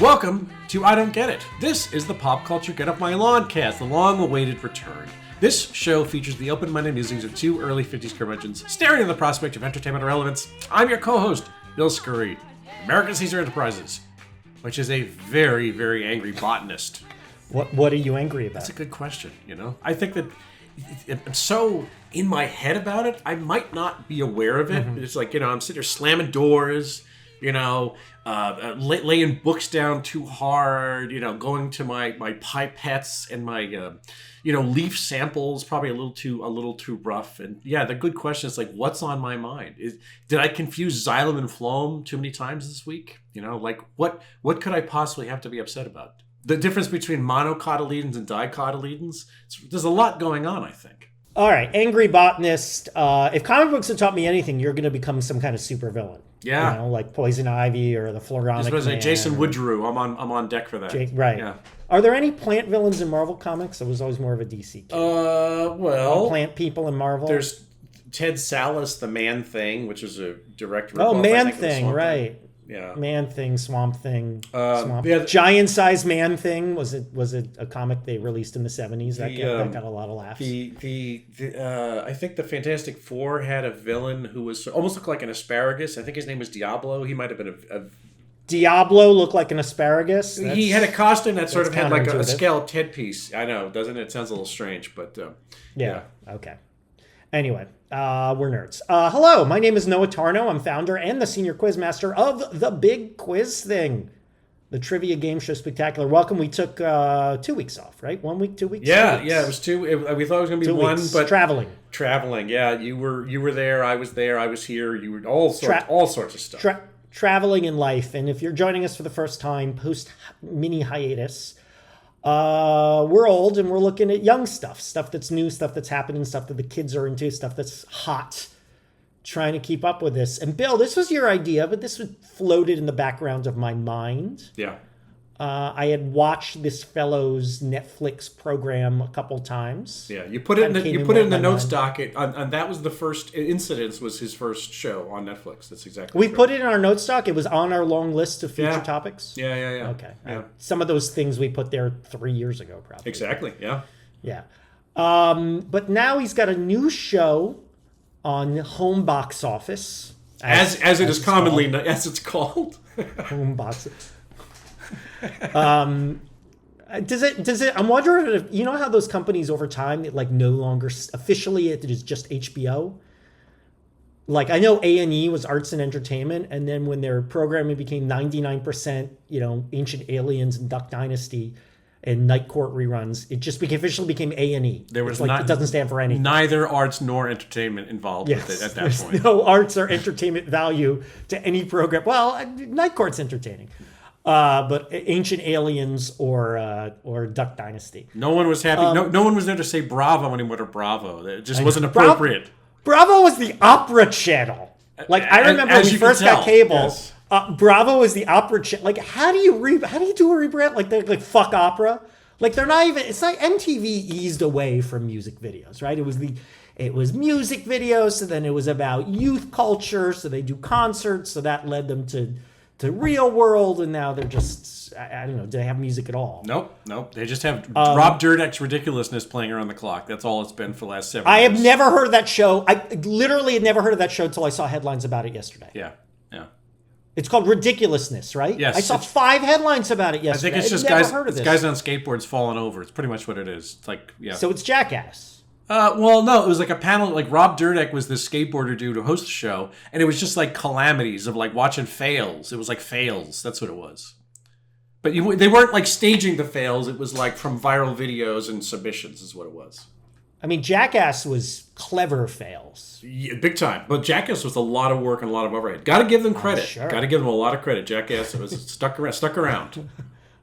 Welcome to I Don't Get It. This is the Pop Culture Get Off My Lawn cast, the long-awaited return. This show features the open-minded musings of two early 50s curmudgeons staring at the prospect of entertainment relevance. I'm your co-host, Bill Scurry, American Caesar Enterprises, which is a very, very angry botanist. What are you angry about? That's a good question, you know? I think that I'm so in my head about it, I might not be aware of it. It's like, I'm sitting there slamming doors, laying books down too hard, going to my pipettes and my, leaf samples, probably a little too rough. And yeah, the good question is like, what's on my mind? Did I confuse xylem and phloem too many times this week? What could I possibly have to be upset about? The difference between monocotyledons and dicotyledons, there's a lot going on, I think. All right, angry botanist. If comic books have taught me anything, you're going to become some kind of supervillain. Yeah, like Poison Ivy or the Floronic Man. Like Jason or... Woodrue. I'm on deck for that. Right. Yeah. Are there any plant villains in Marvel comics? I was always more of a DC kid. Plant people in Marvel. There's Ted Sallis, the Man Thing, which is a direct. Oh, Man Thing, right? Yeah. Man Thing, Swamp Thing, Yeah, Giant-sized Man Thing. Was it a comic they released in the 70s that got a lot of laughs? I think the Fantastic Four had a villain who was almost looked like an asparagus. I think his name was Diablo. He might have been a Diablo looked like an asparagus? He had a costume that sort of had like a scalloped headpiece. I know, doesn't it? It sounds a little strange, but yeah. Okay. Anyway, we're nerds. Hello, my name is Noah Tarnow. I'm founder and the senior quizmaster of The Big Quiz Thing, the trivia game show spectacular. Welcome. We took 2 weeks off, right? 1 week, 2 weeks? Yeah, 2 weeks. Yeah, it was two. We thought it was going to be 2 weeks. But traveling. Yeah, you were there. I was there. I was here. You were all sorts of stuff. Traveling in life. And if you're joining us for the first time, post mini hiatus, we're old and we're looking at young stuff that's new, stuff that's happening, stuff that the kids are into, stuff that's hot, trying to keep up with this. And Bill, this was your idea, but this was floated in the background of my mind. Yeah. I had watched this fellow's Netflix program a couple times. Yeah, you put it in the notes docket, and that was the first incidents. Was his first show on Netflix. That's exactly. We put it in our notes doc. It was on our long list of future topics. Yeah. Okay. Yeah. Some of those things we put there 3 years ago, probably. Exactly. Yeah. Yeah. But now he's got a new show on Home Box Office, as it's called. Home Box. Does it? I'm wondering if you know how those companies over time no longer officially it is just HBO. Like I know A&E was arts and entertainment, and then when their programming became 99%, Ancient Aliens and Duck Dynasty and Night Court reruns, it just officially became A&E. There was it doesn't stand for anything. Neither arts nor entertainment involved with it at that point. No arts or entertainment value to any program. Well, Night Court's entertaining. But Ancient Aliens or Duck Dynasty. No one was happy. No one was there to say Bravo anymore to Bravo. It just wasn't appropriate. Bravo was the opera channel. I remember when we first got cable. Yes. Bravo was the opera channel. How do you do a rebrand? Fuck opera. They're not even. It's like MTV eased away from music videos, right? It was music videos. So then it was about youth culture. So they do concerts. So that led them to Real World, and now they're just, I don't know, do they have music at all? Nope. They just have Rob Dyrdek's ridiculousness playing around the clock. That's all it's been for the last 7 years. I have never heard of that show. I literally had never heard of that show until I saw headlines about it yesterday. Yeah. It's called Ridiculousness, right? Yes. I saw 5 headlines about it yesterday. I think it's just guys on skateboards falling over. It's pretty much what it is. It's So it's Jackass. Well, no, it was like a panel. Rob Dyrdek was this skateboarder dude who hosts the show, and it was just calamities of watching fails. It was fails. That's what it was. But they weren't staging the fails. It was from viral videos and submissions is what it was. I mean, Jackass was clever fails. Yeah, big time. But Jackass was a lot of work and a lot of overhead. Got to give them credit. Sure. Got to give them a lot of credit. Jackass was stuck around.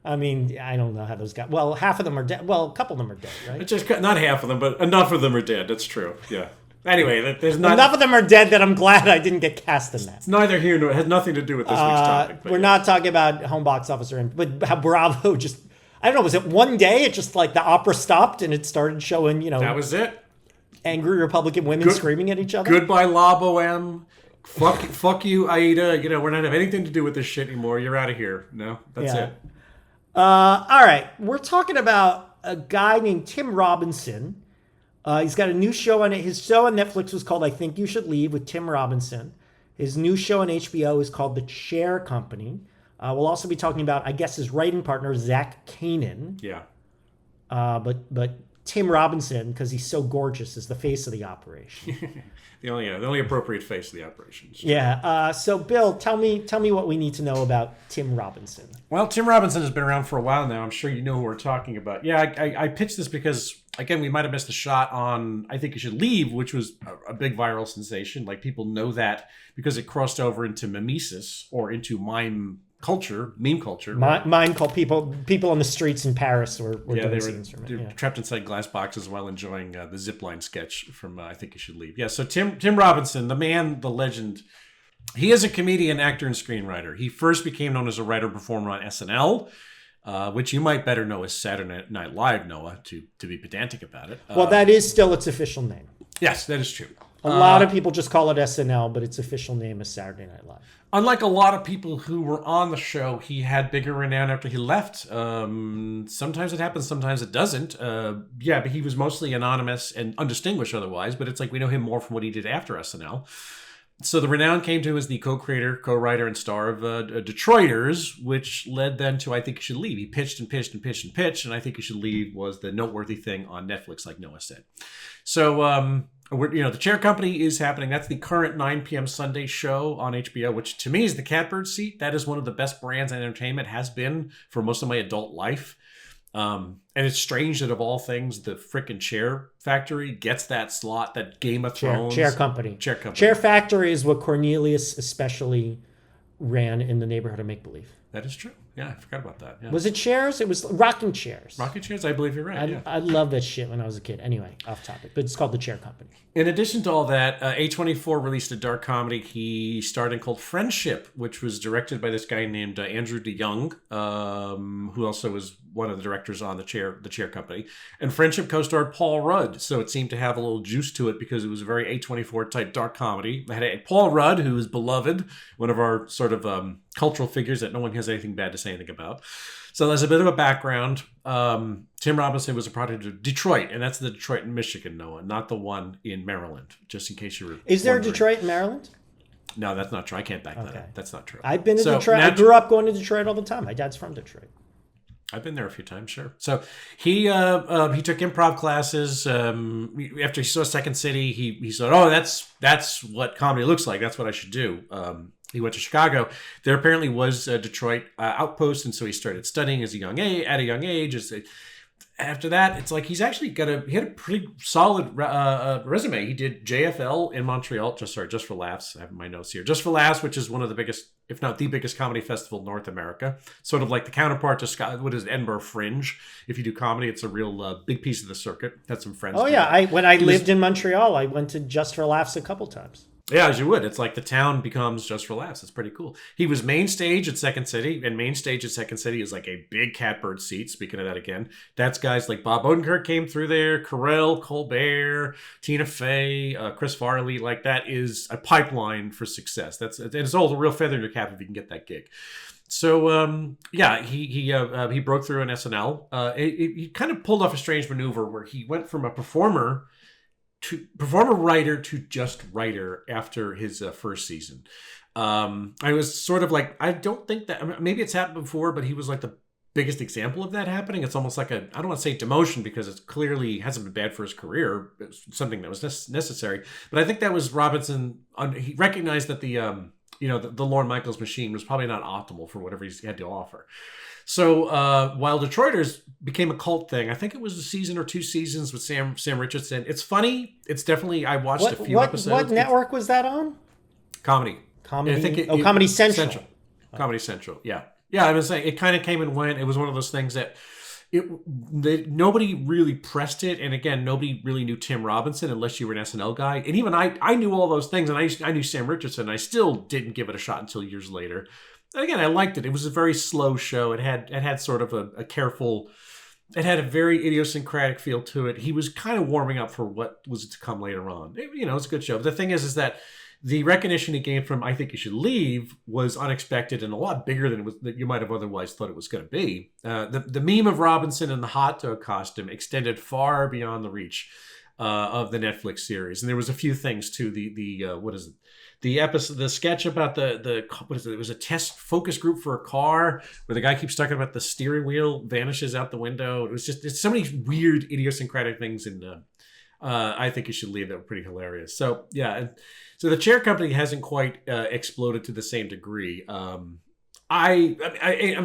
I mean, I don't know how those guys... Well, half of them are dead. Well, a couple of them are dead, right? Just not half of them, but enough of them are dead. That's true. Yeah. Anyway, there's not... Enough of them are dead that I'm glad I didn't get cast in that. It's neither here nor... It has nothing to do with this week's topic. We're not talking about Home Box Office but how Bravo just... I don't know, was it one day it just the opera stopped and it started showing, That was it. Angry Republican women screaming at each other? Goodbye La Boheme. fuck you, Aida. We're not having anything to do with this shit anymore. You're out of here. No, that's it. All right. We're talking about a guy named Tim Robinson. He's got a new show on it. His show on Netflix was called I Think You Should Leave with Tim Robinson. His new show on HBO is called The Chair Company. We'll also be talking about, I guess, his writing partner, Zach Kanan. Yeah. But Tim Robinson, because he's so gorgeous, is the face of the operation. the only appropriate face of the operation. Yeah. So, Bill, tell me what we need to know about Tim Robinson. Well, Tim Robinson has been around for a while now. I'm sure you know who we're talking about. Yeah, I pitched this because, again, we might have missed a shot on I Think You Should Leave, which was a big viral sensation. Like, people know that because it crossed over into mimesis or into meme culture. Mime called people on the streets in Paris were doing scenes from it. They were trapped inside glass boxes while enjoying the zipline sketch from I Think You Should Leave. Yeah, so Tim Robinson, the man, the legend, he is a comedian, actor, and screenwriter. He first became known as a writer-performer on SNL, which you might better know as Saturday Night Live, Noah, to be pedantic about it. Well, that is still its official name. Yes, that is true. A lot of people just call it SNL, but its official name is Saturday Night Live. Unlike a lot of people who were on the show, he had bigger renown after he left. Sometimes it happens, sometimes it doesn't. But he was mostly anonymous and undistinguished otherwise, but it's like we know him more from what he did after SNL. So the renown came to him as the co-creator, co-writer, and star of Detroiters, which led then to I Think You Should Leave. He pitched, and I Think You Should Leave was the noteworthy thing on Netflix, like Noah said. So, the Chair Company is happening. That's the current 9 p.m. Sunday show on HBO, which to me is the catbird seat. That is one of the best brands in entertainment, has been for most of my adult life. And it's strange that of all things, the frickin' Chair Factory gets that slot, that Game of Thrones. Chair Company. Chair Factory is what Cornelius especially ran in the neighborhood of Make Believe. That is true. Yeah, I forgot about that. Yeah. Was it chairs? It was rocking chairs. Rocking chairs? I believe you're right. I loved that shit when I was a kid. Anyway, off topic. But it's called The Chair Company. In addition to all that, A24 released a dark comedy he starred in called Friendship, which was directed by this guy named Andrew DeYoung, who also was one of the directors on the Chair Company. And Friendship co-starred Paul Rudd, so it seemed to have a little juice to it because it was a very A24 type dark comedy. It had Paul Rudd, who is beloved, one of our sort of cultural figures that no one has anything bad to say anything about. So there's a bit of a background. Tim Robinson was a product of Detroit, and that's the Detroit in Michigan, Noah, not the one in Maryland, just in case you were Is there wondering. A Detroit in Maryland? No, that's not true. I can't back that up. That's not true. I've been to Detroit. I grew up going to Detroit all the time. My dad's from Detroit. I've been there a few times, sure. So he took improv classes. After he saw Second City, he said, "Oh, that's what comedy looks like. That's what I should do." He went to Chicago. There apparently was a Detroit outpost, and so he started studying at a young age. After that, it's like he had a pretty solid resume. He did JFL in Montreal. Just for laughs. I have my notes here. Just for laughs, which is one of the biggest, if not the biggest, comedy festival in North America. Sort of like the counterpart to Edinburgh Fringe. If you do comedy, it's a real big piece of the circuit. Had some friends. Oh yeah, when I lived in Montreal, I went to Just for Laughs a couple times. Yeah, as you would. It's like the town becomes Just for Laughs. It's pretty cool. He was main stage at Second City, and main stage at Second City is like a big catbird seat. Speaking of that again, that's guys like Bob Odenkirk came through there, Carell, Colbert, Tina Fey, Chris Farley. Like that is a pipeline for success. It's all a real feather in your cap if you can get that gig. So he broke through on SNL. He kind of pulled off a strange maneuver where he went from a performer writer to just writer after his first season. I was sort of like, I don't think that, maybe it's happened before, but he was like the biggest example of that happening. It's almost like I don't want to say demotion because it clearly hasn't been bad for his career. It's something that was necessary. But I think that was Robinson. He recognized that the Lorne Michaels machine was probably not optimal for whatever he had to offer. So while Detroiters became a cult thing, I think it was a season or two seasons with Sam Richardson. It's funny. It's definitely, I watched a few episodes. What network was that on? Comedy. Comedy Central. Comedy Central, yeah. Yeah, I was saying, it kind of came and went. It was one of those things that nobody really pressed it. And again, nobody really knew Tim Robinson unless you were an SNL guy. And even I knew all those things, and I knew Sam Richardson. And I still didn't give it a shot until years later. And again, I liked it. It was a very slow show. It had sort of a careful. It had a very idiosyncratic feel to it. He was kind of warming up for what was to come later on. It's a good show. But the thing is that the recognition he gained from I Think You Should Leave was unexpected and a lot bigger than that you might have otherwise thought it was going to be. The meme of Robinson in the hot dog costume extended far beyond the reach of the Netflix series, and there was a few things too. What is it? The episode, the sketch about the what is it? It was a test focus group for a car where the guy keeps talking about the steering wheel vanishes out the window. It was just it's so many weird idiosyncratic things in I Think You Should Leave that were pretty hilarious. So yeah, so the chair company hasn't quite exploded to the same degree. I'm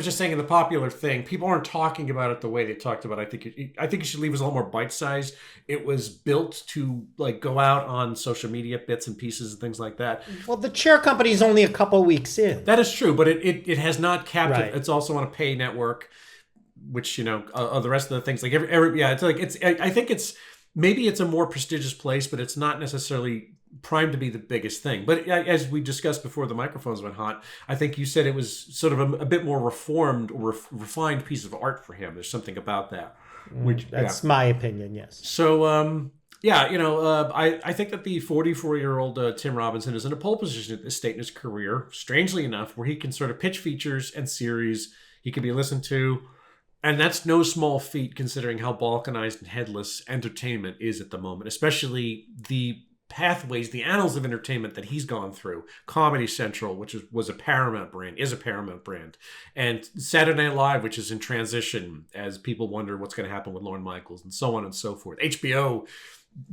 just saying in the popular thing, people aren't talking about it the way they talked about. I think You Should Leave was a little more bite-sized. It was built to like go out on social media bits and pieces and things like that. Well, the chair company is only a couple weeks in. That is true, but it has not capped Right. it. It's also on a pay network, which the rest of the things like I think it's maybe it's a more prestigious place, but it's not necessarily primed to be the biggest thing. But as we discussed before the microphones went hot, I think you said it was sort of a bit more reformed or refined piece of art for him. There's something about that. That's my opinion, yes. So, I think that the 44-year-old Tim Robinson is in a pole position at this state in his career, strangely enough, where he can sort of pitch features and series. He can be listened to. And that's no small feat considering how balkanized and headless entertainment is at the moment, especially the pathways, the annals of entertainment that he's gone through. Comedy Central, which was a Paramount brand, is a Paramount brand. And Saturday Night Live, which is in transition as people wonder what's going to happen with Lorne Michaels and so on and so forth. HBO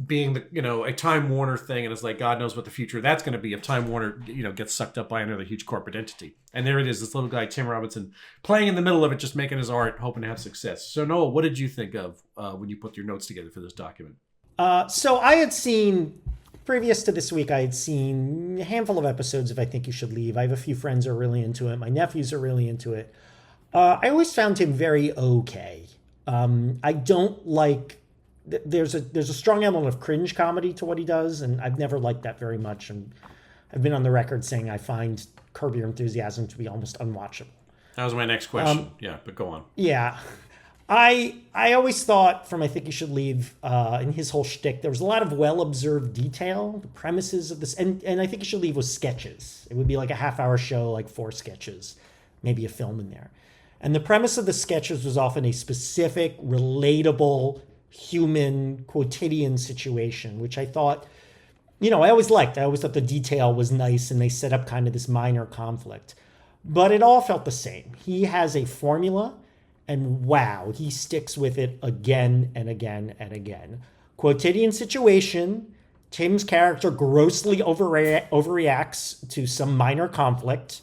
being a Time Warner thing, and it's like God knows what the future of that's going to be if Time Warner gets sucked up by another huge corporate entity. And there it is, this little guy Tim Robinson playing in the middle of it, just making his art, hoping to have success. So Noah, what did you think of when you put your notes together for this document? So I had seen, previous to this week, I had seen a handful of episodes of I Think You Should Leave. I have a few friends who are really into it. My nephews are really into it. I always found him very okay. I don't like... There's a strong element of cringe comedy to what he does, and I've never liked that very much. And I've been on the record saying I find Curb Your Enthusiasm to be almost unwatchable. That was my next question. But go on. Yeah. I always thought from I Think You Should Leave, in his whole shtick, there was a lot of well-observed detail, the premises of this, and I Think You Should Leave was sketches. It would be like a half-hour show, like 4 sketches, maybe a film in there. And the premise of the sketches was often a specific, relatable, human, quotidian situation, which I thought, I always liked. I always thought the detail was nice, and they set up kind of this minor conflict. But it all felt the same. He has a formula, and wow, he sticks with it again and again and again. Quotidian situation, Tim's character grossly overreacts to some minor conflict.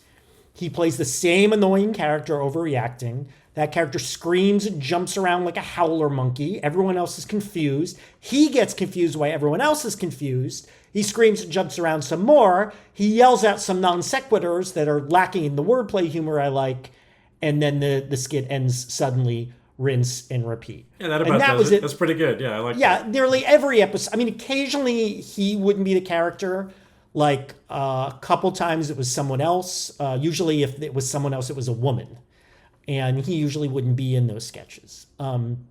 He plays the same annoying character overreacting. That character screams and jumps around like a howler monkey. Everyone else is confused. He gets confused while everyone else is confused. He screams and jumps around some more. He yells out some non sequiturs that are lacking in the wordplay humor I like. And then the skit ends suddenly, rinse and repeat. Yeah, that was it. That's pretty good. Yeah, I like that. Yeah, nearly every episode. I mean, occasionally he wouldn't be the character. Like a couple times it was someone else. Usually if it was someone else, it was a woman. And he usually wouldn't be in those sketches. And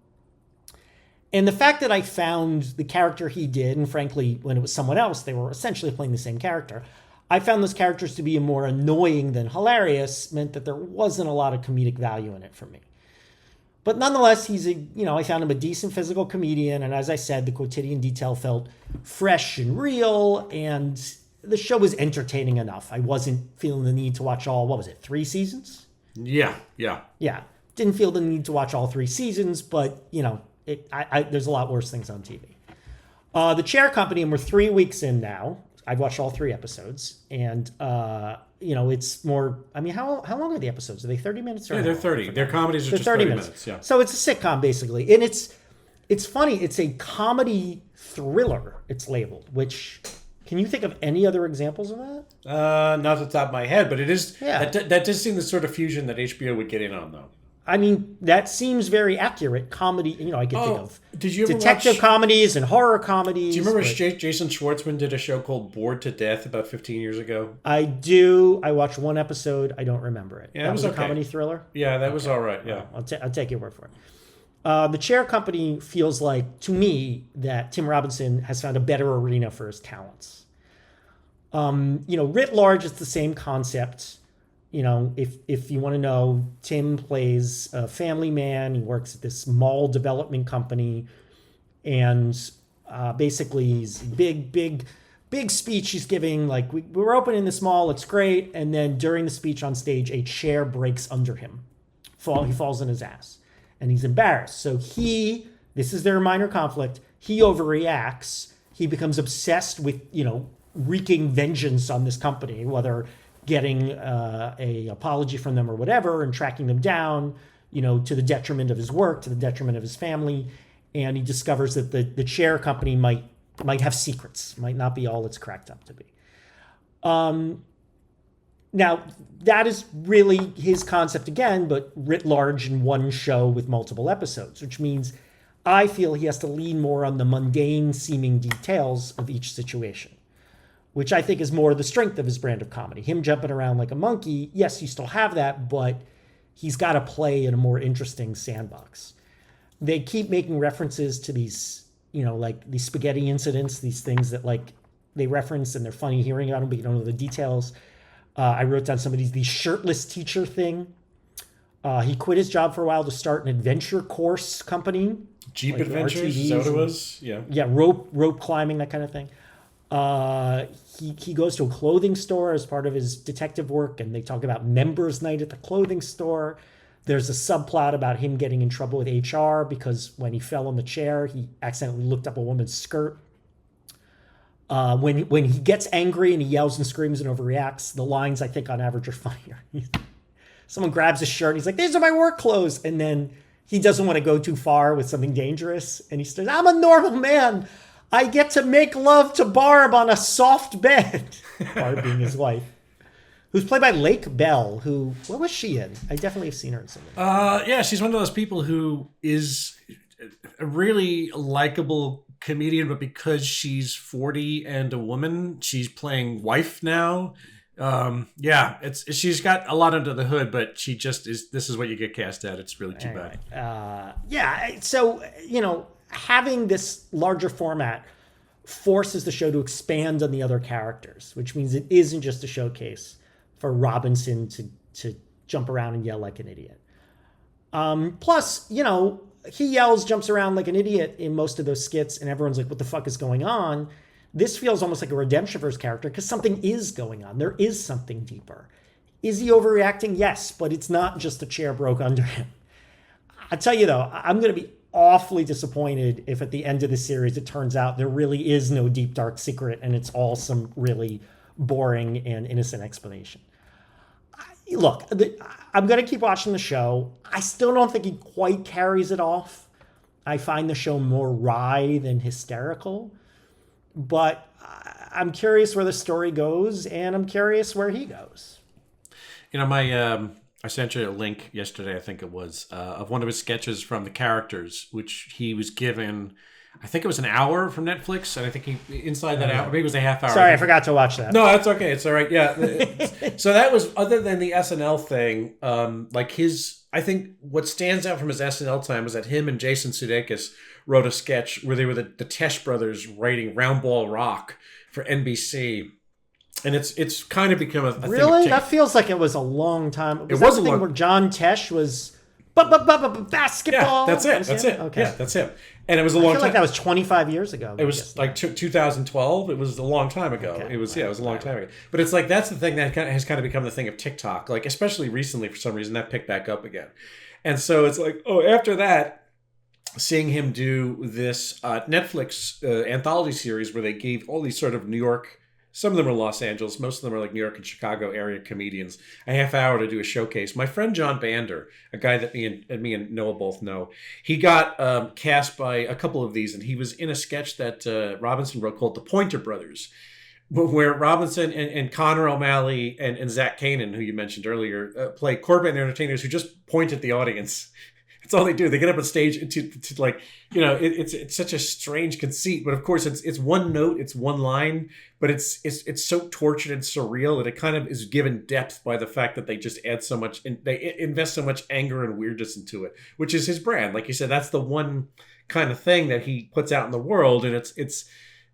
the fact that I found the character he did, and frankly, when it was someone else, they were essentially playing the same character. I found those characters to be more annoying than hilarious, meant that there wasn't a lot of comedic value in it for me. But nonetheless, I found him a decent physical comedian. And as I said, the quotidian detail felt fresh and real, and the show was entertaining enough. I wasn't feeling the need to watch all, 3 seasons? Yeah. Didn't feel the need to watch all 3 seasons, but, there's a lot worse things on TV. The Chair Company, and we're 3 weeks in now. I've watched all 3 episodes, and, it's more, how long are the episodes? Are they 30 minutes? Yeah, they're 30. Their comedies are just 30 minutes. Yeah. So it's a sitcom, basically. And it's funny. It's a comedy thriller, it's labeled, which... Can you think of any other examples of that? Not off the top of my head, but it is. Yeah. That does seem the sort of fusion that HBO would get in on, though. That seems very accurate. Comedy, I can think of did you ever detective comedies and horror comedies. Do you remember Jason Schwartzman did a show called Bored to Death about 15 years ago? I do. I watched one episode. I don't remember it. Yeah, that was a okay. comedy thriller? Yeah, that was all right. Yeah. I'll take your word for it. The Chair Company feels like, to me, that Tim Robinson has found a better arena for his talents. Writ large, it's the same concept. If you want to know, Tim plays a family man. He works at this mall development company, and basically he's big speech he's giving. Like, we're opening this mall, it's great. And then during the speech on stage, a chair breaks under him. He falls on his ass, and he's embarrassed. So this is their minor conflict. He overreacts. He becomes obsessed with, wreaking vengeance on this company, whether getting a apology from them or whatever, and tracking them down, to the detriment of his work, to the detriment of his family. And he discovers that the chair company might have secrets, might not be all it's cracked up to be. Now, that is really his concept again, but writ large in one show with multiple episodes, which means I feel he has to lean more on the mundane seeming details of each situation, which I think is more the strength of his brand of comedy. Him jumping around like a monkey, yes, you still have that, but he's got to play in a more interesting sandbox. They keep making references to these, like these spaghetti incidents, these things that like they reference and they're funny hearing about them, but you don't know the details. I wrote down some of the shirtless teacher thing. He quit his job for a while to start an adventure course company. Jeep like Adventures, is that what it was? Yeah. Yeah, rope climbing, that kind of thing. He goes to a clothing store as part of his detective work, and they talk about members' night at the clothing store. There's a subplot about him getting in trouble with HR because when he fell on the chair, he accidentally looked up a woman's skirt. When he gets angry and he yells and screams and overreacts, the lines I think on average are funnier. Someone grabs his shirt and he's like, "These are my work clothes," and then he doesn't want to go too far with something dangerous, and he says, "I'm a normal man. I get to make love to Barb on a soft bed." Barb being his wife, who's played by Lake Bell, what was she in? I definitely have seen her in something. Yeah, she's one of those people who is a really likable comedian, but because she's 40 and a woman, she's playing wife now. She's got a lot under the hood, but she just is. This is what you get cast at. It's really too bad. So having this larger format forces the show to expand on the other characters, which means it isn't just a showcase for Robinson to jump around and yell like an idiot. Plus, he yells, jumps around like an idiot in most of those skits, and everyone's like, what the fuck is going on? This feels almost like a redemption for his character because something is going on. There is something deeper. Is he overreacting? Yes, but it's not just a chair broke under him. I tell you, though, I'm going to be awfully disappointed if at the end of the series it turns out there really is no deep, dark secret and it's all some really boring and innocent explanation. Look, I'm going to keep watching the show. I still don't think he quite carries it off. I find the show more wry than hysterical. But I'm curious where the story goes, and I'm curious where he goes. I sent you a link yesterday, I think it was, of one of his sketches from The Characters, which he was given, I think it was an hour from Netflix, and I think he inside that hour, maybe it was a half hour. Sorry, I forgot to watch that. No, that's okay. It's all right. Yeah. So that was, other than the SNL thing, I think what stands out from his SNL time was that him and Jason Sudeikis wrote a sketch where they were the Tesh brothers writing Round Ball Rock for NBC. And it's kind of become a thing. Really? That feels like it was a long time. It was a thing where John Tesh was basketball. Yeah, that's it. Okay. Yeah, that's him. And it was a long time. I feel like that was 25 years ago. It was like 2012. It was a long time ago. Okay. It was a long time ago. But it's like that's the thing that has kind of become the thing of TikTok. Like especially recently, for some reason, that picked back up again. And so it's like, after that, seeing him do this Netflix anthology series where they gave all these sort of New York. Some of them are Los Angeles. Most of them are like New York and Chicago area comedians. A half hour to do a showcase. My friend John Bander, a guy that me and Noah both know, he got cast by a couple of these, and he was in a sketch that Robinson wrote called The Pointer Brothers, where Robinson and Connor O'Malley and Zach Kanan, who you mentioned earlier, play corporate entertainers who just point at the audience. That's all they do. They get up on stage to like, it's such a strange conceit, but of course it's one note, it's one line, but it's so tortured and surreal that it kind of is given depth by the fact that they just add so much, and they invest so much anger and weirdness into it, which is his brand. Like you said, that's the one kind of thing that he puts out in the world, and it's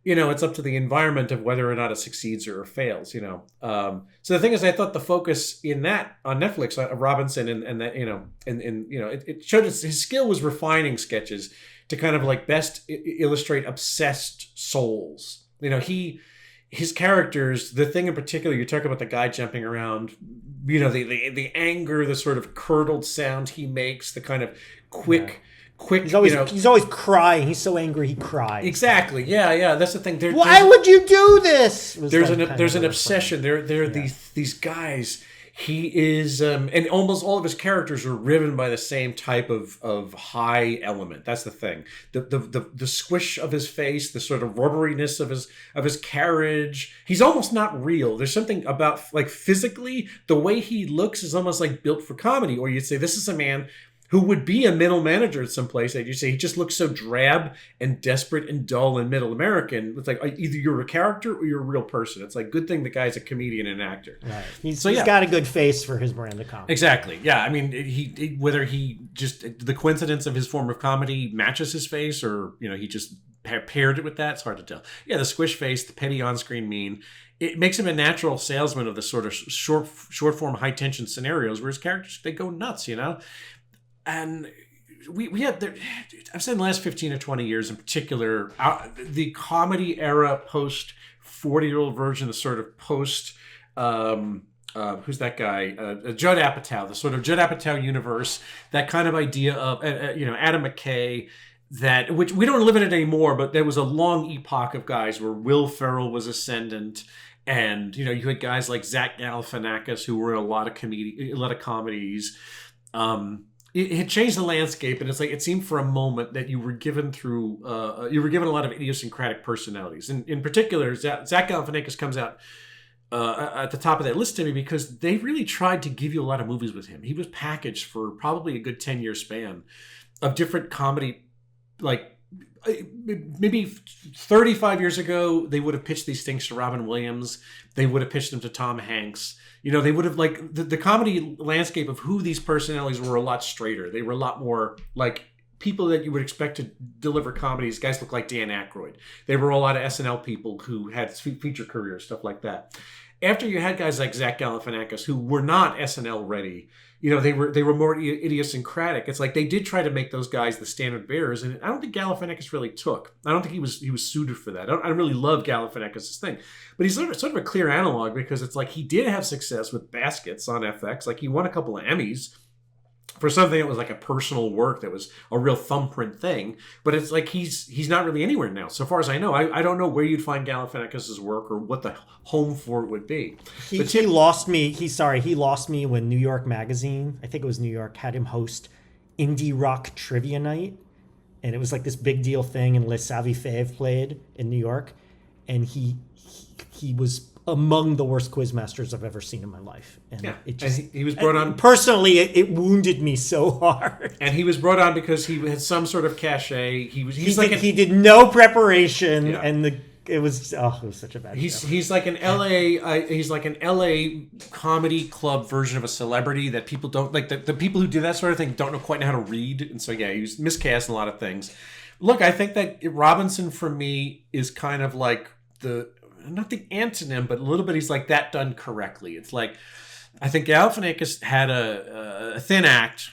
it's up to the environment of whether or not it succeeds or fails. So the thing is, I thought the focus in that on Netflix of Robinson and that it showed his skill was refining sketches to kind of like best illustrate obsessed souls. His characters, the thing in particular, you talk about the guy jumping around, the anger, the sort of curdled sound he makes, the kind of quick. He's always crying. He's so angry he cries. Exactly. Yeah. That's the thing. Why would you do this? There's an obsession. There are these guys. He is, and almost all of his characters are driven by the same type of high element. That's the thing. The squish of his face, the sort of rubberiness of his carriage. He's almost not real. There's something about like physically the way he looks is almost like built for comedy. Or you'd say this is a man who would be a middle manager at some place. You say he just looks so drab and desperate and dull and middle American. It's like either you're a character or you're a real person. It's like good thing the guy's a comedian and an actor. Right. He's got a good face for his brand of comedy. Exactly. Yeah. I mean, he whether he just the coincidence of his form of comedy matches his face, or he just paired it with that. It's hard to tell. Yeah, the squish face, the petty on-screen mean. It makes him a natural salesman of the sort of short form, high tension scenarios where his characters they go nuts. And we had, I've said in the last 15 or 20 years in particular, the comedy era post 40-year-old version, the sort of post, who's that guy? Judd Apatow, the sort of Judd Apatow universe, that kind of idea of, Adam McKay, which we don't live in it anymore, but there was a long epoch of guys where Will Ferrell was ascendant. And, you had guys like Zach Galifianakis who were in a lot of comedies. It had changed the landscape, and it's like it seemed for a moment that you were given a lot of idiosyncratic personalities. And in particular, Zach Galifianakis comes out at the top of that list to me because they really tried to give you a lot of movies with him. He was packaged for probably a good 10-year span of different comedy. Like maybe 35 years ago, they would have pitched these things to Robin Williams. They would have pitched them to Tom Hanks. They would have like the comedy landscape of who these personalities were a lot straighter. They were a lot more like people that you would expect to deliver comedies. Guys look like Dan Aykroyd. They were a lot of SNL people who had feature careers, stuff like that. After you had guys like Zach Galifianakis who were not SNL ready, they were more idiosyncratic. It's like they did try to make those guys the standard bearers, and I don't think Galifianakis really took. I don't think he was suited for that. I really love Galifianakis' thing, but he's sort of a clear analog because it's like he did have success with Baskets on FX. Like he won a couple of Emmys for something that was like a personal work that was a real thumbprint thing. But it's like he's not really anywhere now. So far as I know, I don't know where you'd find Galifianakis' work or what the home for it would be. He lost me when New York Magazine, I think it was New York, had him host Indie Rock Trivia Night. And it was like this big deal thing, and Les Savy Fav played in New York. And he was among the worst quizmasters I've ever seen in my life. And he was brought on. Personally, it wounded me so hard. And he was brought on because he had some sort of cachet. He did no preparation, and it was such a bad show. He's like an LA comedy club version of a celebrity that people don't like. The people who do that sort of thing don't quite know how to read, and so he was miscast in a lot of things. Look, I think that Robinson for me is kind of like not the antonym, but a little bit. He's like that done correctly. It's like I think Galifianakis had a thin act.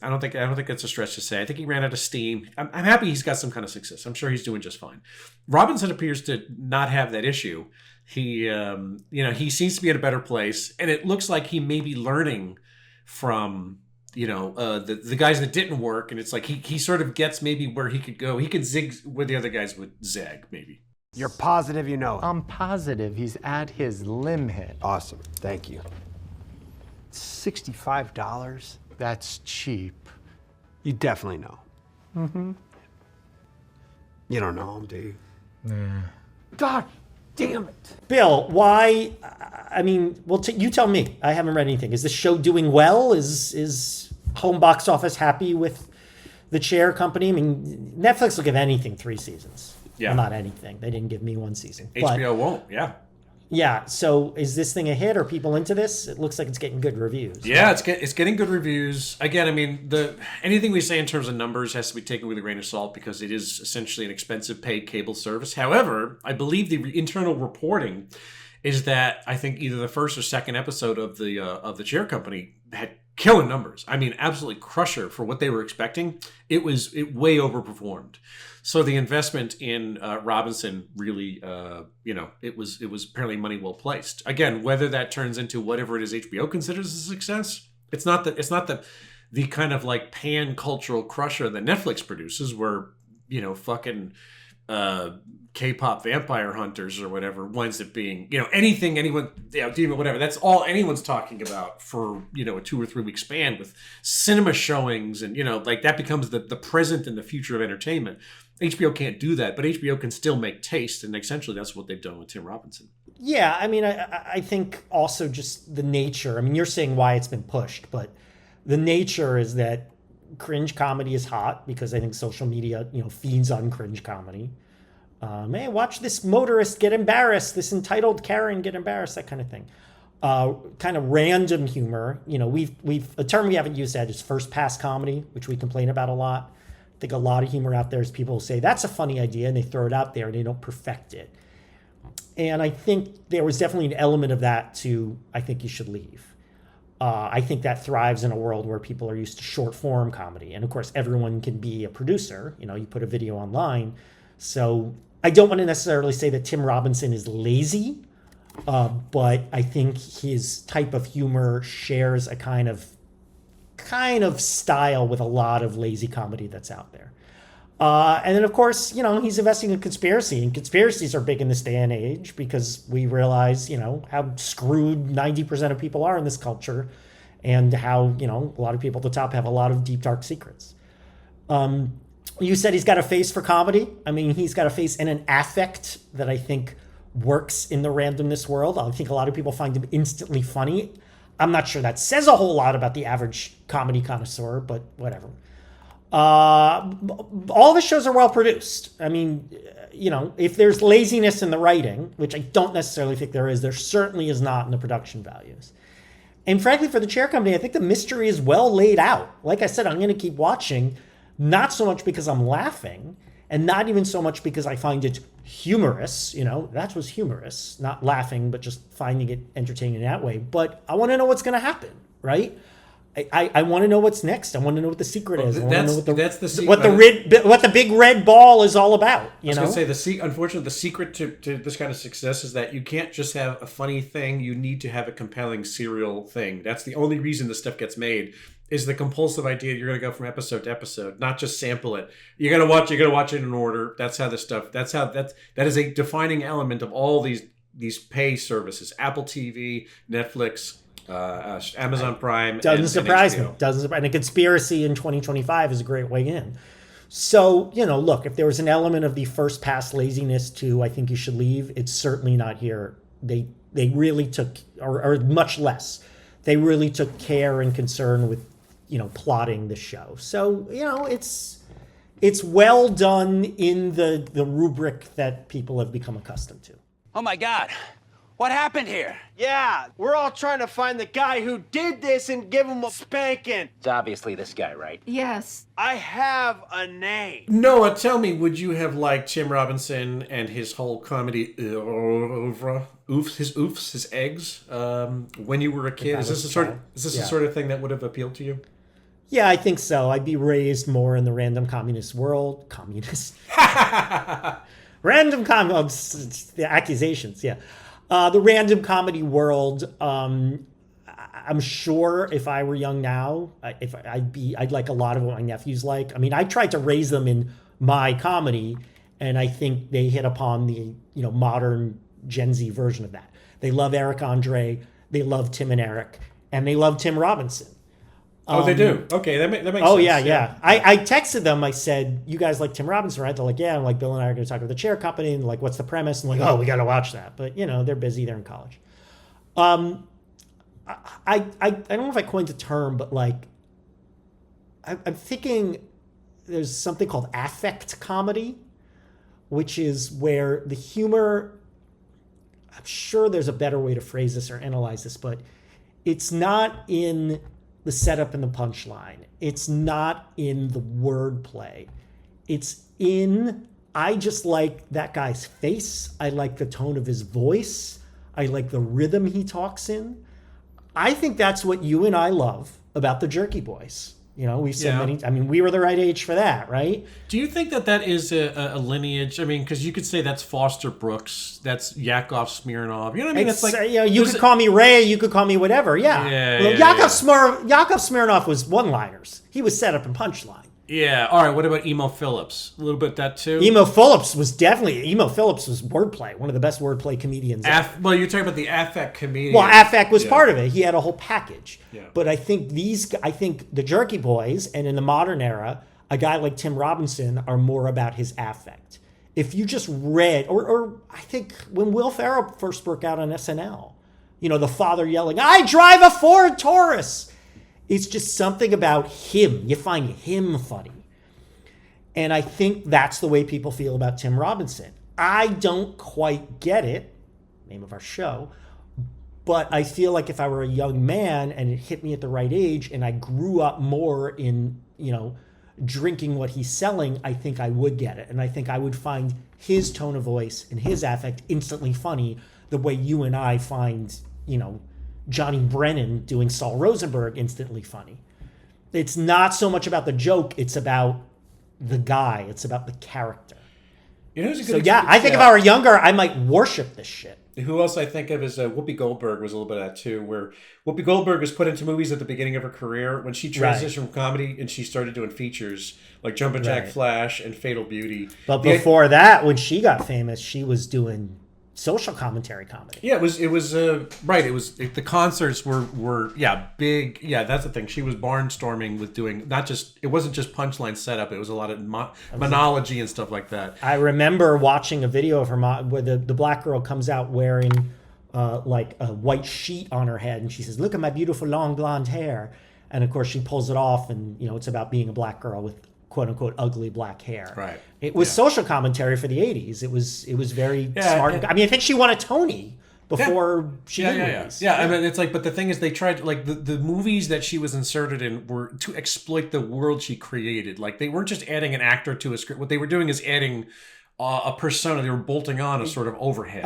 I don't think that's a stretch to say. I think he ran out of steam. I'm happy he's got some kind of success. I'm sure he's doing just fine. Robinson appears to not have that issue. He he seems to be in a better place, and it looks like he may be learning from the guys that didn't work, and it's like he sort of gets maybe where he could go. He could zig where the other guys would zag maybe. You're positive you know him? I'm positive he's at his limit. Awesome. Thank you. $65? That's cheap. You definitely know. Mm-hmm. You don't know him, do you? Nah. God damn it. Bill, why? I mean, you tell me. I haven't read anything. Is the show doing well? Is home box office happy with the Chair company? I mean, Netflix will give anything 3 seasons. Yeah. Well, not anything. They didn't give me 1 season. HBO won't. Yeah. Yeah. So is this thing a hit? Are people into this? It looks like it's getting good reviews. Yeah, it's getting good reviews. Again, I mean, anything we say in terms of numbers has to be taken with a grain of salt because it is essentially an expensive paid cable service. However, I believe the internal reporting is that I think either the first or second episode of the Chair Company had killer numbers. I mean, absolutely crusher for what they were expecting. It way overperformed. So the investment in Robinson really, it was apparently money well placed. Again, whether that turns into whatever it is HBO considers a success, it's not the kind of like pan cultural crusher that Netflix produces, where fucking K-pop vampire hunters or whatever winds up being anyone demon whatever. That's all anyone's talking about for a 2 or 3 week span with cinema showings and like that becomes the present and the future of entertainment. HBO can't do that, but HBO can still make taste, and essentially that's what they've done with Tim Robinson. Yeah, I mean, I think also just the nature. I mean, you're saying why it's been pushed, but the nature is that cringe comedy is hot because I think social media, feeds on cringe comedy. Hey, watch this motorist get embarrassed, this entitled Karen get embarrassed, that kind of thing. Kind of random humor. We've a term we haven't used yet is first pass comedy, which we complain about a lot. I think a lot of humor out there is people say that's a funny idea and they throw it out there and they don't perfect it. And I think there was definitely an element of that to I Think You Should Leave. I think that thrives in a world where people are used to short form comedy. And of course, everyone can be a producer. You put a video online. So I don't want to necessarily say that Tim Robinson is lazy, but I think his type of humor shares a kind of style with a lot of lazy comedy that's out there. And then, of course, he's investing in conspiracy. And conspiracies are big in this day and age because we realize, how screwed 90% of people are in this culture and how, a lot of people at the top have a lot of deep, dark secrets. You said he's got a face for comedy. I mean, he's got a face and an affect that I think works in the randomness world. I think a lot of people find him instantly funny. I'm not sure that says a whole lot about the average comedy connoisseur, but whatever. All the shows are well produced. I mean, if there's laziness in the writing, which I don't necessarily think there is, there certainly is not in the production values. And frankly, for the Chair Company, I think the mystery is well laid out. Like I said, I'm going to keep watching, not so much because I'm laughing, and not even so much because I find it humorous. That was humorous, not laughing, but just finding it entertaining in that way. But I want to know what's going to happen, right? I want to know what's next. I want to know what the secret is. I want to know what the big red ball is all about. I was going to say unfortunately, the secret to this kind of success is that you can't just have a funny thing. You need to have a compelling serial thing. That's the only reason this stuff gets made. Is the compulsive idea you're going to go from episode to episode, not just sample it. You're going to watch it in order. That's how that is a defining element of all these pay services: Apple TV, Netflix, Amazon Prime. Doesn't surprise me. And a conspiracy in 2025 is a great way in. So, look, if there was an element of the first pass laziness to I Think You Should Leave, it's certainly not here. They really took, or much less, they really took care and concern with, plotting the show. So, it's well done in the rubric that people have become accustomed to. Oh my God. What happened here? Yeah, we're all trying to find the guy who did this and give him a spanking. It's obviously this guy, right? Yes. I have a name. Noah, tell me, would you have liked Tim Robinson and his whole comedy oeuvre, his eggs, when you were a kid? Is this the sort of thing that would have appealed to you? Yeah, I think so. I'd be raised more in the random communist world. Random comedy, the accusations, yeah. The random comedy world. I'm sure if I were young now, I'd like a lot of what my nephews like. I mean, I tried to raise them in my comedy, and I think they hit upon the modern Gen Z version of that. They love Eric Andre, they love Tim and Eric, and they love Tim Robinson. Oh, they do. Okay, that makes sense. Oh, yeah. I texted them. I said, "You guys like Tim Robinson, right?" They're like, "Yeah." I'm like, "Bill and I are going to talk about the Chair Company." And like, "What's the premise?" And like, "Oh, we got to watch that." But they're busy. They're in college. I don't know if I coined the term, but like, I'm thinking there's something called affect comedy, which is where the humor. I'm sure there's a better way to phrase this or analyze this, but it's not in the setup and the punchline. It's not in the wordplay. It's in, I just like that guy's face. I like the tone of his voice. I like the rhythm he talks in. I think that's what you and I love about the Jerky Boys. You know, we've said many. I mean, we were the right age for that, right? Do you think that is a lineage? I mean, because you could say that's Foster Brooks, that's Yakov Smirnoff. You know what I mean? It's like you could call me Ray, you could call me whatever. Yeah. Yakov Smirnoff was one-liners. He was setup and punchline. Yeah. All right. What about Emo Phillips? A little bit that too. Emo Phillips was wordplay. One of the best wordplay comedians. Well, you're talking about the affect comedian. Well, affect was part of it. He had a whole package. Yeah. But I think the Jerky Boys, and in the modern era, a guy like Tim Robinson are more about his affect. If you just read, or I think when Will Ferrell first broke out on SNL, you know, the father yelling, "I drive a Ford Taurus." It's just something about him. You find him funny. And I think that's the way people feel about Tim Robinson. I don't quite get it, name of our show, but I feel like if I were a young man and it hit me at the right age and I grew up more in, you know, drinking what he's selling, I think I would get it. And I think I would find his tone of voice and his affect instantly funny the way you and I find, you know, Johnny Brennan doing Saul Rosenberg instantly funny. It's not so much about the joke, it's about the guy, it's about the character. You know who's a good example? I think if I were younger, I might worship this shit. Who else I think of is Whoopi Goldberg was a little bit of that too, where Whoopi Goldberg was put into movies at the beginning of her career when she transitioned from comedy and she started doing features like Jumpin' Jack Flash and Fatal Beauty. But before that, when she got famous, she was doing social commentary comedy. Yeah, it was right. It was the concerts were big. Yeah, that's the thing. She was barnstorming with doing it wasn't just punchline setup. It was a lot of monology and stuff like that. I remember watching a video of her where the black girl comes out wearing like a white sheet on her head, and she says, "Look at my beautiful long blonde hair." And of course, she pulls it off, and you know it's about being a black girl with "quote unquote" ugly black hair. Right. It was social commentary for the '80s. It was very smart. I mean, I think she won a Tony before she did movies. Yeah, I mean, it's like, but the thing is, they tried like the movies that she was inserted in were to exploit the world she created. Like they weren't just adding an actor to a script. What they were doing is adding a persona. They were bolting on a sort of overhead.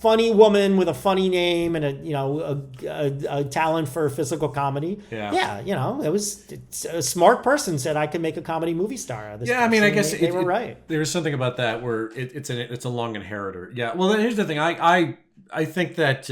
Funny woman with a funny name and a talent for physical comedy. Yeah, you know, it's a smart person said I could make a comedy movie star. I mean, I guess they were right. There's something about that where it's a long inheritor. Yeah. Well, here's the thing. I think that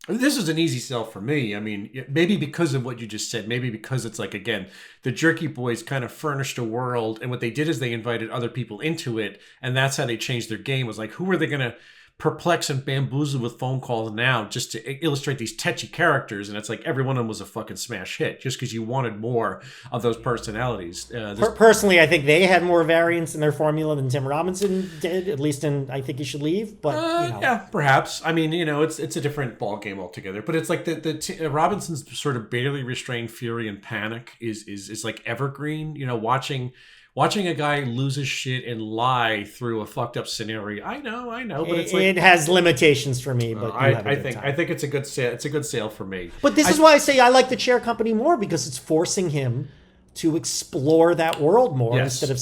this is an easy sell for me. I mean, maybe because of what you just said. Maybe because it's like, again, the Jerky Boys kind of furnished a world, and what they did is they invited other people into it, and that's how they changed their game. Was like, who are they going to perplex and bamboozle with phone calls now just to illustrate these tetchy characters? And it's like every one of them was a fucking smash hit just because you wanted more of those personalities. Personally, I think they had more variance in their formula than Tim Robinson did, at least in I Think You Should Leave. But yeah, perhaps. I mean, you know, it's a different ball game altogether. But it's like the Robinson's sort of barely restrained fury and panic is like evergreen. You know, watching a guy lose his shit and lie through a fucked up scenario. I know, but it's like, it has limitations for me. But I think it's a good sale. It's a good sale for me. But this is why I say I like the Chair Company more, because it's forcing him to explore that world more instead of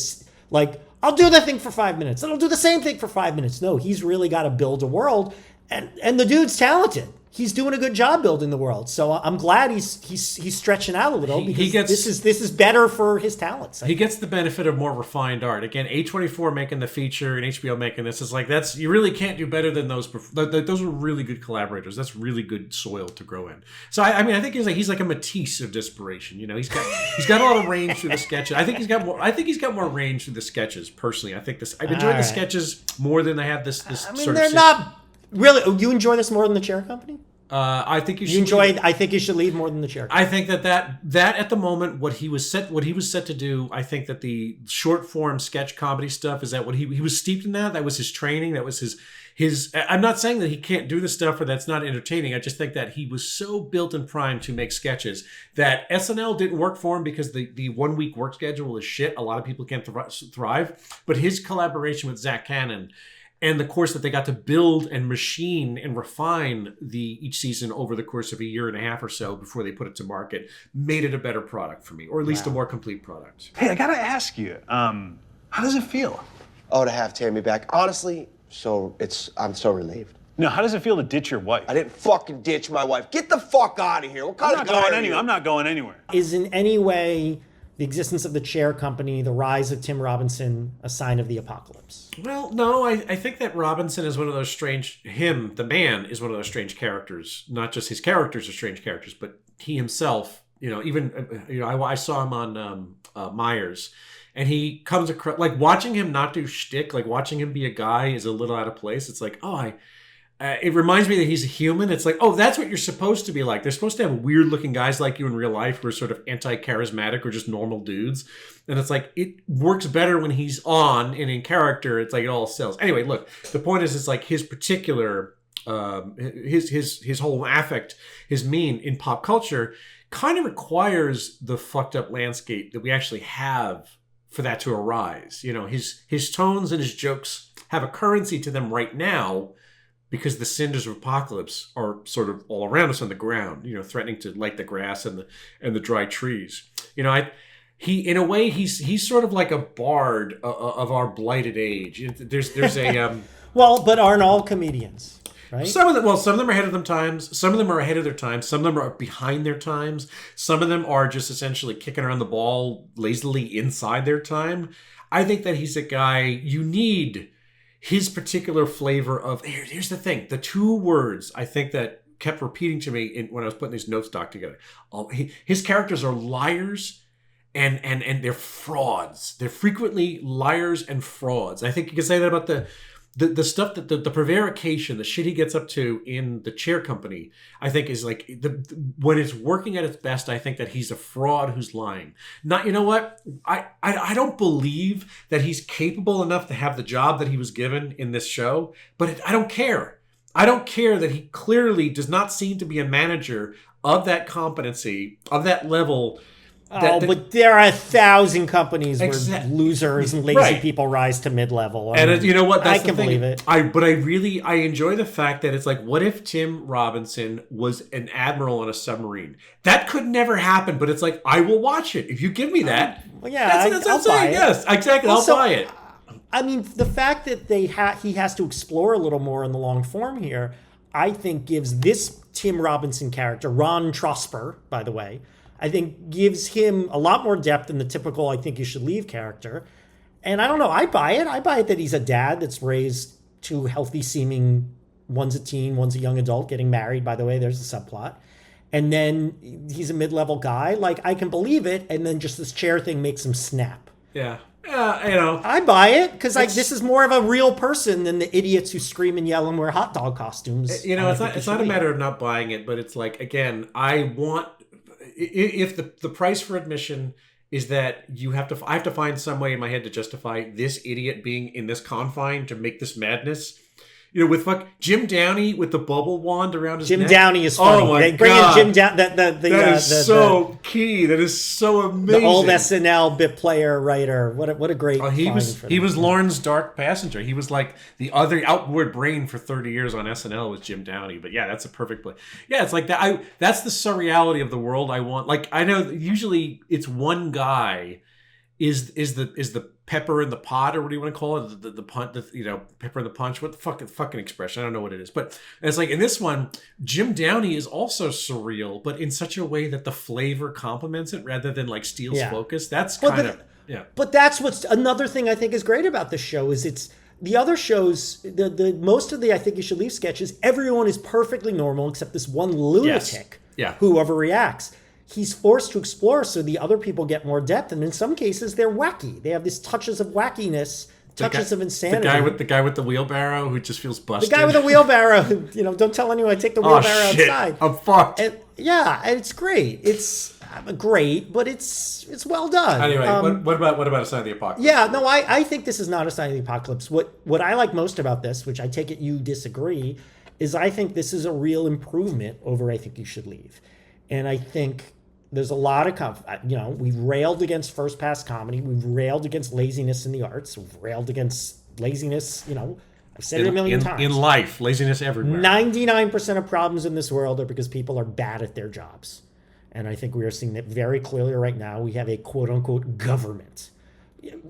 like, I'll do the thing for 5 minutes and I'll do the same thing for 5 minutes. No, he's really got to build a world, and the dude's talented. He's doing a good job building the world, so I'm glad he's stretching out a little, because this is better for his talents. He gets the benefit of more refined art. Again, A24 making the feature and HBO making this is like, that's, you really can't do better than those. Those are really good collaborators. That's really good soil to grow in. So I mean, I think he's like a Matisse of desperation. You know, he's got a lot of range through the sketches. I think he's got more range through the sketches. Personally, I've enjoyed the sketches more than I have this. I mean, they're not. Really, you enjoy this more than the Chair Company? I think you enjoyed. I think you should leave more than the Chair Company. I think that at the moment, what he was set to do. I think that the short form sketch comedy stuff is that what he was steeped in that. That was his training. That was his. I'm not saying that he can't do the stuff or that's not entertaining. I just think that he was so built and primed to make sketches that SNL didn't work for him because the 1 week work schedule is shit. A lot of people can't thrive. But his collaboration with Zach Cannon and the course that they got to build and machine and refine each season over the course of a year and a half or so before they put it to market made it a better product for me, or at least a more complete product. Hey, I gotta ask you, how does it feel? Oh, to have Tammy back. Honestly, I'm so relieved. No, how does it feel to ditch your wife? I didn't fucking ditch my wife. Get the fuck out of here. What kind I'm of not guy going are anywhere. you? I'm not going anywhere. Is in any way the existence of the chair company, the rise of Tim Robinson, a sign of the apocalypse? Well, no, I think that Robinson is one of those strange, the man is one of those strange characters. Not just his characters are strange characters, but he himself, I saw him on Myers, and he comes across, like watching him not do shtick, like watching him be a guy is a little out of place. It's like, it reminds me that he's a human. It's like, oh, that's what you're supposed to be like. They're supposed to have weird looking guys like you in real life who are sort of anti-charismatic or just normal dudes. And it's like, it works better when he's on and in character. It's like it all sells. Anyway, look, the point is, it's like his particular, his whole affect, his mean in pop culture kind of requires the fucked up landscape that we actually have for that to arise. His tones and his jokes have a currency to them right now, because the cinders of apocalypse are sort of all around us on the ground, threatening to light the grass and the dry trees. He in a way he's sort of like a bard of our blighted age. There's a well, but aren't all comedians, right? Some of them are ahead of their times. Some of them are ahead of their times. Some of them are behind their times. Some of them are just essentially kicking around the ball lazily inside their time. I think that he's a guy you need. His particular flavor of here's the thing, the two words I think that kept repeating to me when I was putting these notes doc together. His characters are liars and they're frauds. They're frequently liars and frauds. I think you can say that about the stuff that the prevarication, the shit he gets up to in the chair company, I think is like when it's working at its best. I think that he's a fraud who's lying. Not, you know what? I don't believe that he's capable enough to have the job that he was given in this show, but I don't care. I don't care that he clearly does not seem to be a manager of that competency, of that level. But there are 1,000 companies where losers and lazy people rise to mid-level. And you know what? That's I can believe it. I enjoy the fact that it's like, what if Tim Robinson was an admiral on a submarine? That could never happen, but it's like, I will watch it. If you give me that. Well, yeah, I'll buy it. Yes, exactly. Also, I'll buy it. I mean, the fact that he has to explore a little more in the long form here, I think gives this Tim Robinson character, Ron Trosper, by the way, I think gives him a lot more depth than the typical I think you should leave character. And I don't know, I buy it. I buy it that he's a dad that's raised two healthy seeming, one's a teen, one's a young adult getting married, by the way, there's the subplot. And then he's a mid-level guy. Like, I can believe it, and then just this chair thing makes him snap. Yeah. I buy it, because this is more of a real person than the idiots who scream and yell and wear hot dog costumes. It's not a matter of not buying it, but it's like, again, if the price for admission is that I have to find some way in my head to justify this idiot being in this confine to make this madness. With Jim Downey with the bubble wand around his neck. Jim Downey is funny. Oh my they bring God. in Jim Downey. That is so key. That is so amazing. The old SNL bit player writer. What a great. He was Lorne's dark passenger. He was like the other outward brain for 30 years on SNL with Jim Downey. But yeah, that's a perfect play. Yeah, it's like that. That's the surreality of the world I want. Like, I know usually it's one guy is the pepper in the pot, or what do you want to call it? The punch, pepper in the punch. What the fucking expression? I don't know what it is. But it's like in this one, Jim Downey is also surreal, but in such a way that the flavor complements it rather than like steals focus. That's But that's what's another thing I think is great about this show is it's the other shows. The most of the I think you should leave sketches. Everyone is perfectly normal except this one lunatic who overreacts. He's forced to explore so the other people get more depth, and in some cases they're wacky. They have these touches of wackiness, touches of insanity. The guy with the wheelbarrow who just feels busted. The guy with the wheelbarrow who, don't tell anyone I take the wheelbarrow outside. I'm fucked. And it's great. It's great, but it's well done. Anyway, what about A Sign of the Apocalypse? Yeah, no, I think this is not A Sign of the Apocalypse. What I like most about this, which I take it you disagree, is I think this is a real improvement over I Think You Should Leave. And I think there's a lot of, we've railed against first pass comedy. We've railed against laziness in the arts. We've railed against laziness, I've said it a million times. In life, laziness everywhere. 99% of problems in this world are because people are bad at their jobs. And I think we are seeing that very clearly right now. We have a quote-unquote government.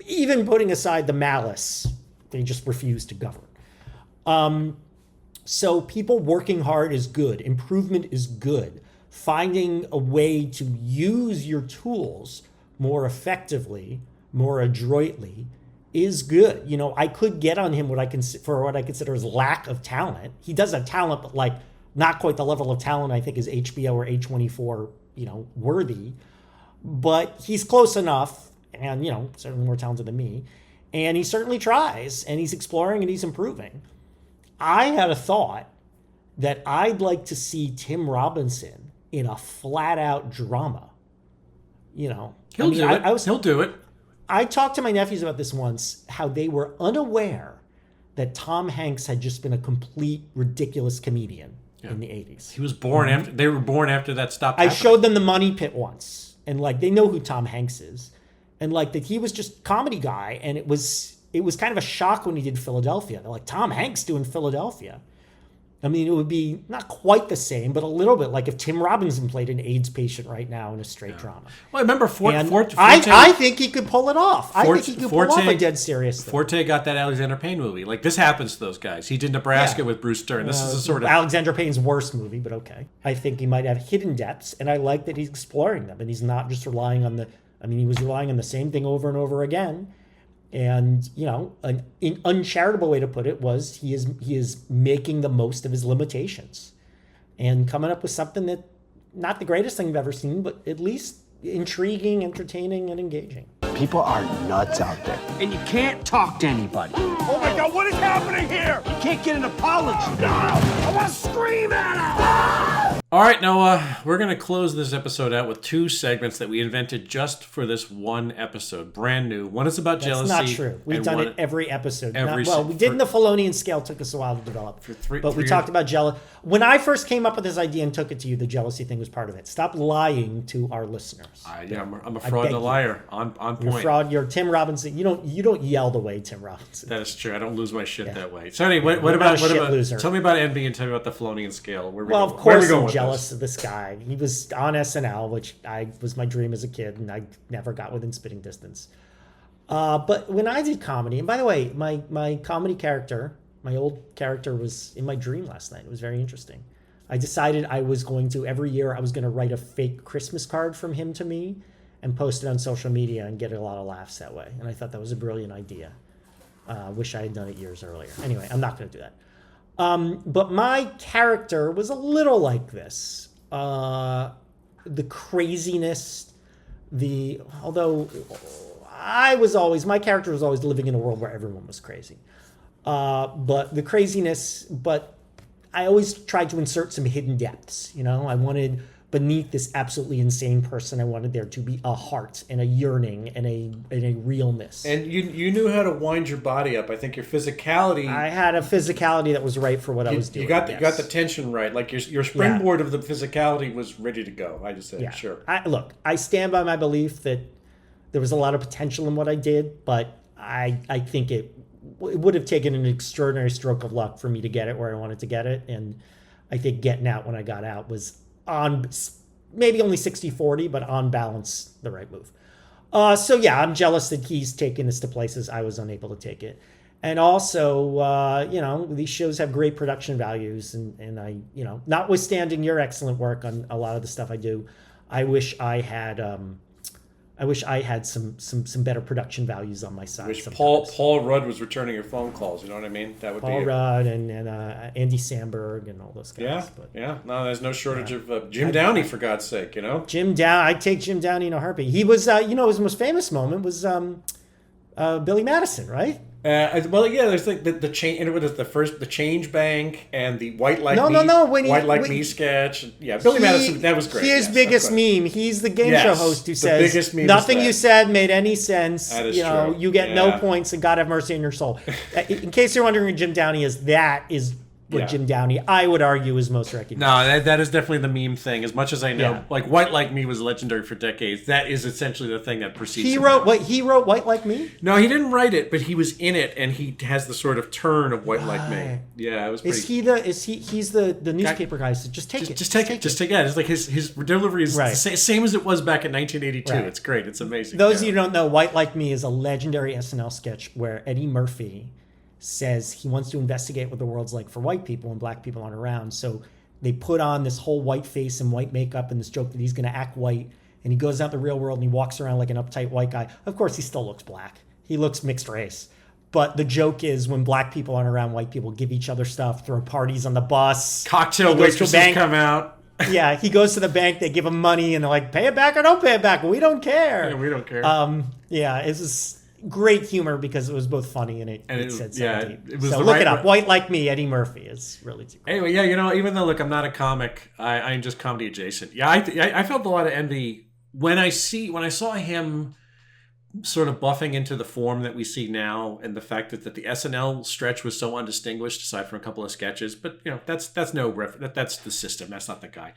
Even putting aside the malice, they just refuse to govern. So people working hard is good. Improvement is good. Finding a way to use your tools more effectively, more adroitly, is good. You know, I could get on him for what I consider his lack of talent. He does have talent, but like not quite the level of talent I think is HBO or A24, you know, worthy. But he's close enough, and, you know, certainly more talented than me. And he certainly tries, and he's exploring and he's improving. I had a thought that I'd like to see Tim Robinson in a flat-out drama. You know, He'll do it. I talked to my nephews about this once, how they were unaware that Tom Hanks had just been a complete ridiculous comedian in the 80s. He was born after, they were born after that stopped I happening. showed them the Money Pit once, and like they know who Tom Hanks is, and like that he was just a comedy guy, and it was kind of a shock when he did Philadelphia. They're like, Tom Hanks doing Philadelphia. I mean, it would be not quite the same, but a little bit like if Tim Robinson played an AIDS patient right now in a straight drama. Well, I remember Forte. I think he could pull it off. I think he could pull off a dead serious thing. Forte got that Alexander Payne movie. Like, this happens to those guys. He did Nebraska with Bruce Stern. This is a sort of... Alexander Payne's worst movie, but okay. I think he might have hidden depths, and I like that he's exploring them, and he's not just relying on he was relying on the same thing over and over again. And, you know, an uncharitable way to put it was he is making the most of his limitations and coming up with something that, not the greatest thing I've ever seen, but at least intriguing, entertaining, and engaging. People are nuts out there. And you can't talk to anybody. Oh my God, what is happening here? You can't get an apology. No, I want to scream at him. All right, now we're going to close this episode out with two segments that we invented just for this one episode, brand new. One is about jealousy. That's not true. We've done it every episode. We did in the Felonian scale. Took us a while to develop. But we talked about jealousy. When I first came up with this idea and took it to you, the jealousy thing was part of it. Stop lying to our listeners. I'm a fraud and a liar. On point. You're a fraud. You're Tim Robinson. You don't yell the way Tim Robinson. That is true. I don't lose my shit that way. So anyway, what about tell me about Envy and tell me about the Felonian scale. Of course I'm jealous of this guy. He was on SNL, which was my dream as a kid, and I never got within spitting distance. But when I did comedy, and by the way, my comedy character, my old character, was in my dream last night. It was very interesting. I decided every year I was going to write a fake Christmas card from him to me and post it on social media and get a lot of laughs that way. And I thought that was a brilliant idea. Wish I had done it years earlier. Anyway, I'm not going to do that. But my character was a little like this. The craziness, although my character was always living in a world where everyone was crazy. But the craziness, but I always tried to insert some hidden depths. You know, I wanted beneath this absolutely insane person, I wanted there to be a heart and a yearning and a realness. And you knew how to wind your body up. I think your physicality. I had a physicality that was right for what I was doing. You got the tension right. Like your springboard of the physicality was ready to go. I just said sure. I stand by my belief that there was a lot of potential in what I did, but I think it would have taken an extraordinary stroke of luck for me to get it where I wanted to get it. And I think getting out when I got out was on maybe only 60-40, but on balance, the right move. So yeah, I'm jealous that he's taken this to places I was unable to take it. And also, these shows have great production values, and I, notwithstanding your excellent work on a lot of the stuff I do, I wish I had some better production values on my side. Wish Paul Rudd was returning your phone calls. You know what I mean? That would Paul Rudd and Andy Samberg and all those guys. Yeah. No, there's no shortage of Jim Downey, for God's sake. You know, I'd take Jim Downey in a heartbeat. He was, his most famous moment was Billy Madison, right? There's like the change. It was the Change Bank and the White Like Me sketch. Yeah, Billy Madison, that was great. His biggest meme. He's the game show host who says nothing you said made any sense. That is true. You get no points, and God have mercy on your soul. In case you're wondering who Jim Downey is, that is what Jim Downey, I would argue, is most recognized. No, that is definitely the meme thing. As much as I know, Yeah. like White Like Me was legendary for decades. That is essentially the thing that precedes. He him wrote now. what? He wrote White Like Me? No, he didn't write it, but he was in it, and he has the sort of turn of White Like Me. Yeah, it was pretty. He's the newspaper guy? So just take it. Just take it. Yeah, it's like his delivery is the same as it was back in 1982. Right. It's great. It's amazing. Those of you who don't know, White Like Me is a legendary SNL sketch where Eddie Murphy says he wants to investigate what the world's like for white people when black people aren't around. So they put on this whole white face and white makeup and this joke that he's going to act white. And he goes out in the real world and he walks around like an uptight white guy. Of course, he still looks black. He looks mixed race. But the joke is when black people aren't around, white people give each other stuff, throw parties on the bus. Cocktail waitresses come out. Yeah, he goes to the bank, they give him money, and they're like, pay it back or don't pay it back. We don't care. Yeah, we don't care. Yeah, it's just great humor because it was both funny and it said something. It was so the look right it up. White Like Me, Eddie Murphy. It's really cool. Anyway, yeah, even though, look, I'm not a comic, I'm just comedy adjacent. Yeah, I felt a lot of envy when I saw him sort of buffing into the form that we see now, and the fact that the SNL stretch was so undistinguished aside from a couple of sketches. But that's that's the system. That's not the guy.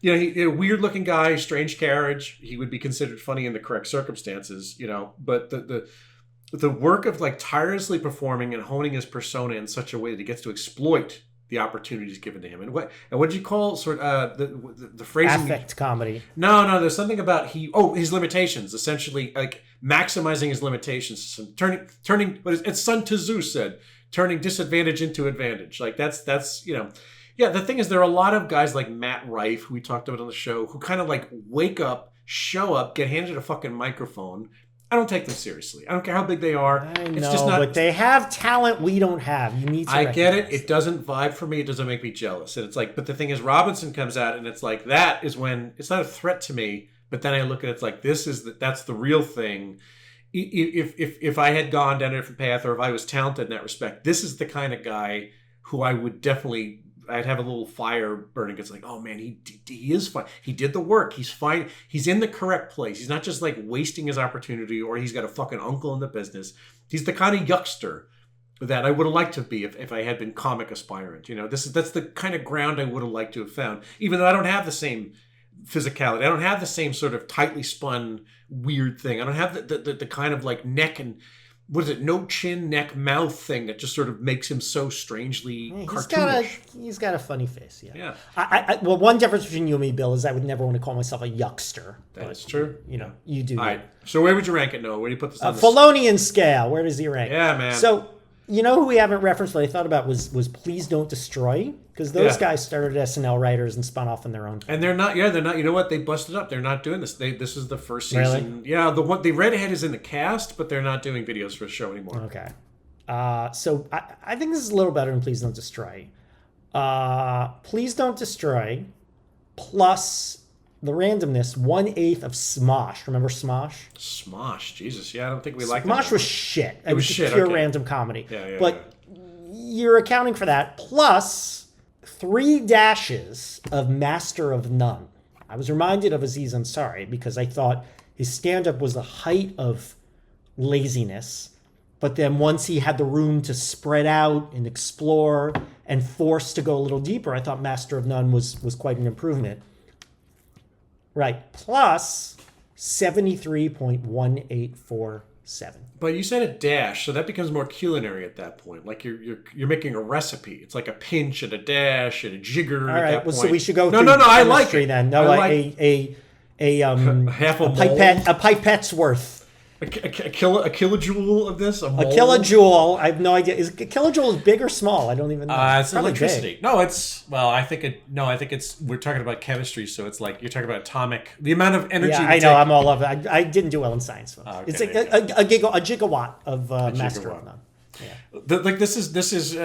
He a weird looking guy, strange carriage. He would be considered funny in the correct circumstances. But the work of like tirelessly performing and honing his persona in such a way that he gets to exploit the opportunities given to him. And what did you call the phrasing? Affect comedy. No, there's something about his limitations, essentially like maximizing his limitations, turning what is Sun Tzu said, turning disadvantage into advantage. Like that's yeah, the thing is there are a lot of guys like Matt Rife, who we talked about on the show, who kind of like wake up, show up, get handed a fucking microphone. I don't take them seriously. I don't care how big they are. I know, but they have talent we don't have. You need to I get it. It doesn't vibe for me. It doesn't make me jealous. And it's like, but the thing is, Robinson comes out and it's like, that is when, it's not a threat to me, but then I look at it, it's like, that's the real thing. If I had gone down a different path, or if I was talented in that respect, this is the kind of guy who I would definitely, I'd have a little fire burning. It's like, oh man, he is fine. He did the work. He's fine. He's in the correct place. He's not just like wasting his opportunity, or he's got a fucking uncle in the business. He's the kind of yuckster that I would have liked to be if I had been comic aspirant. That's the kind of ground I would have liked to have found, even though I don't have the same physicality. I don't have the same sort of tightly spun weird thing. I don't have the kind of like neck and no chin, neck, mouth thing that just sort of makes him so strangely cartoonish. He's got a funny face, yeah. Well, one difference between you and me, Bill, is I would never want to call myself a yuckster. That's true. You do. All right. So where would you rank it, Noah? Where do you put this on? Felonian scale. Where does he rank? Yeah, man. So, who we haven't referenced, what I thought about was Please Don't Destroy, because those guys started SNL writers and spun off on their own. And they're not. You know what? They busted up. They're not doing this. This is the first season. Really? Yeah. The redhead is in the cast, but they're not doing videos for the show anymore. Okay. So I think this is a little better than Please Don't Destroy. Please Don't Destroy plus the randomness 1/8 of Smosh. Remember Smosh? Smosh, Jesus, yeah, I don't think we like. Smosh was shit. It was shit. Pure random comedy. Yeah. But you're accounting for that plus 3 dashes of Master of None. I was reminded of Aziz Ansari because I thought his stand-up was the height of laziness. But then once he had the room to spread out and explore and forced to go a little deeper, I thought Master of None was quite an improvement. Right, plus 73.1847. But you said a dash, so that becomes more culinary at that point. Like you're making a recipe. It's like a pinch and a dash and a jigger. All right, at that point. So we should go. No. I like it. Then no, half a pipette's worth. A kilojoule of this? A kilojoule. I have no idea. Is a kilojoule big or small? I don't even know. It's electricity. Big. No, it's I think it's. We're talking about chemistry, so it's like you're talking about the amount of energy. Yeah, I know. I'm all of it. I didn't do well in science. Okay, it's like a gigawatt of Master of None. Yeah. This is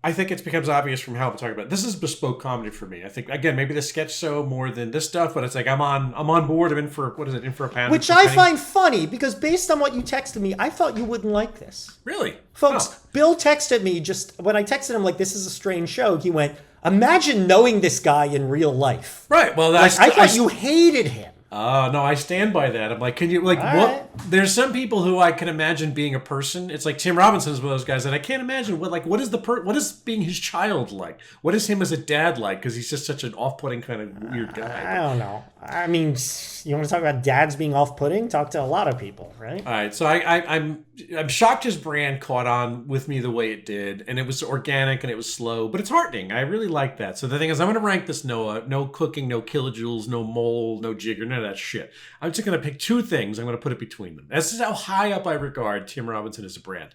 I think it becomes obvious from how I'm talking about it. This is bespoke comedy for me. I think again maybe the sketch show more than this stuff, but it's like I'm on board. I'm in for a panel, which I find funny because based on what you texted me, I thought you wouldn't like this. Really, folks? Bill texted me just when I texted him like this is a strange show. He went, "Imagine knowing this guy in real life." Right. Well, I thought you hated him. Oh no, I stand by that. I'm like, can you like what? Right. there's some people who I can imagine being a person. It's like Tim Robinson's one of those guys that I can't imagine what is being his child like? What is him as a dad like? Because he's just such an off-putting kind of weird guy. I don't know. I mean, you want to talk about dads being off-putting? Talk to a lot of people, right? All right, so I'm shocked his brand caught on with me the way it did, and it was organic and it was slow, but it's heartening. I really like that. So the thing is, I'm going to rank this Noah. No cooking, no kilojoules, no mole, no jigger, none of that shit. I'm just going to pick two things. I'm going to put it between them. This is how high up I regard Tim Robinson as a brand.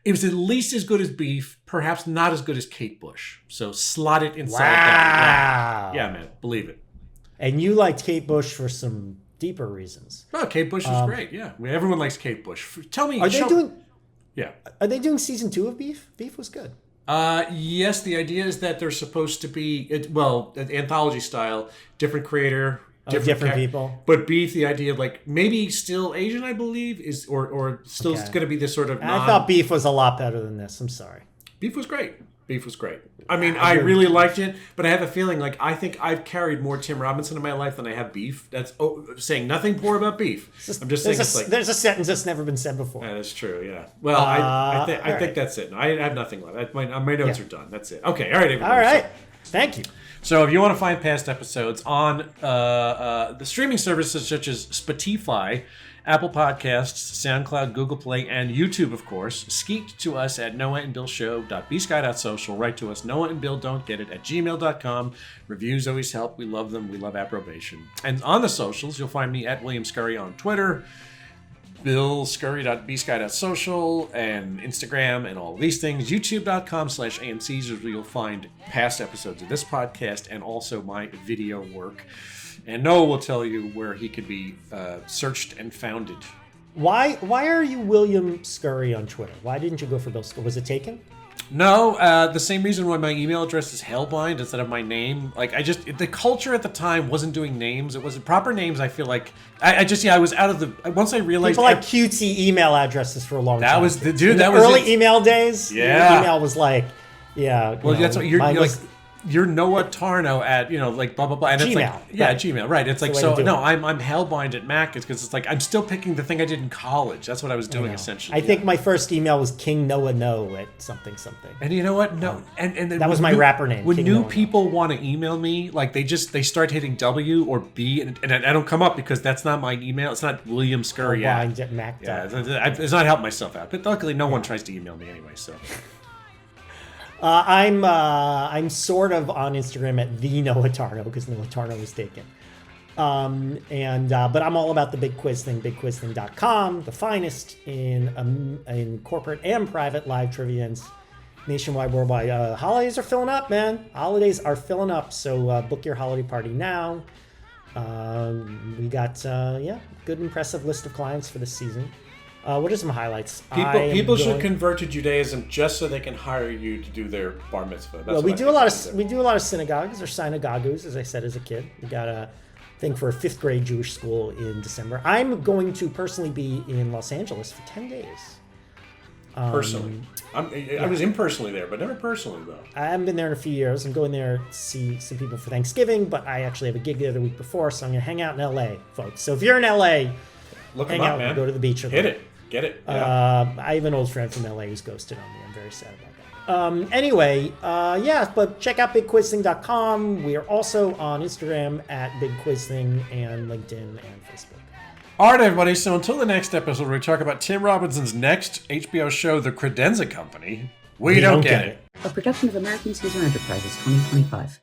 It was at least as good as beef, perhaps not as good as Kate Bush. So slot it inside that. Yeah, man, believe it. And you liked Kate Bush for some deeper reasons. Oh, Kate Bush was great. Yeah, I mean, everyone likes Kate Bush. Tell me, Are they doing season 2 of Beef? Beef was good. Yes, the idea is that they're supposed to be anthology style, different creator, different people. But Beef, the idea of like maybe still Asian, I believe, is or still going to be this sort of. I thought Beef was a lot better than this. I'm sorry. Beef was great. Beef was great. I mean, I really liked it, but I have a feeling like I think I've carried more Tim Robinson in my life than I have Beef. That's saying nothing poor about Beef. I'm just saying there's a sentence that's never been said before. Yeah, that's true. Yeah. Well, I think that's it. I have nothing left. My notes are done. That's it. Okay. All right. Everybody. All right. Thank you. So if you want to find past episodes on the streaming services such as Spotify, Apple Podcasts, Soundcloud, Google Play, and YouTube, of course, skeet to us at noahandbillshow.bsky.social. Write to us, noahandbilldon'tgetit at gmail.com. Reviews always help. We love them. We love approbation. And on the socials, you'll find me at William Scurry on Twitter, billscurry.bsky.social, and Instagram, and all of these things. YouTube.com/AMCs is where you'll find past episodes of this podcast and also my video work. And Noah will tell you where he could be searched and founded. Why are you William Scurry on Twitter? Why didn't you go for Bill Scurry? Was it taken? No, the same reason why my email address is Hellbind instead of my name. Like, the culture at the time wasn't doing names. It wasn't proper names. I feel like I was out of the. Once I realized people like cutesy email addresses for a long time. That was the dude. In that the was early email days. Yeah, email was like, yeah. Well, that's what you're like. You're Noah Tarnow at like blah blah blah. And Gmail. It's like, yeah, right. Gmail, right? It's like so. No, it. I'm Hellbind at Mac. It's because it's like I'm still picking the thing I did in college. That's what I was doing essentially. I think my first email was King Noah No at something. And you know what? No, and that was my rapper name. When King new Noah people want to email me, like they start hitting W or B, and I don't come up because that's not my email. It's not William Scurry at Mac. Yeah, it's not helping myself out. But luckily, no one tries to email me anyway. So. I'm sort of on Instagram at the Noah Tarnow because Noah Tarnow was taken. But I'm all about the Big Quiz Thing, bigquizthing.com, the finest in corporate and private live trivia nationwide, worldwide. Holidays are filling up, man. Holidays are filling up, so book your holiday party now. We got good, impressive list of clients for this season. What are some highlights? People should convert to Judaism just so they can hire you to do their bar mitzvah. That's we do a lot of synagogues or synagogues, as I said as a kid. We got a thing for a 5th grade Jewish school in December. I'm going to personally be in Los Angeles for 10 days. Personally, I was impersonally there, but never personally though. I haven't been there in a few years. I'm going there to see some people for Thanksgiving, but I actually have a gig there the week before, so I'm going to hang out in LA, folks. So if you're in LA, hang out, man. Go to the beach. Hit it. Get it. Yeah. I have an old friend from LA who's ghosted on me. I'm very sad about that. But check out bigquizthing.com. We are also on Instagram at bigquizthing and LinkedIn and Facebook. All right, everybody. So until the next episode, where we talk about Tim Robinson's next HBO show, The Credenza Company, we don't get it. A production of American Caesar Enterprises 2025.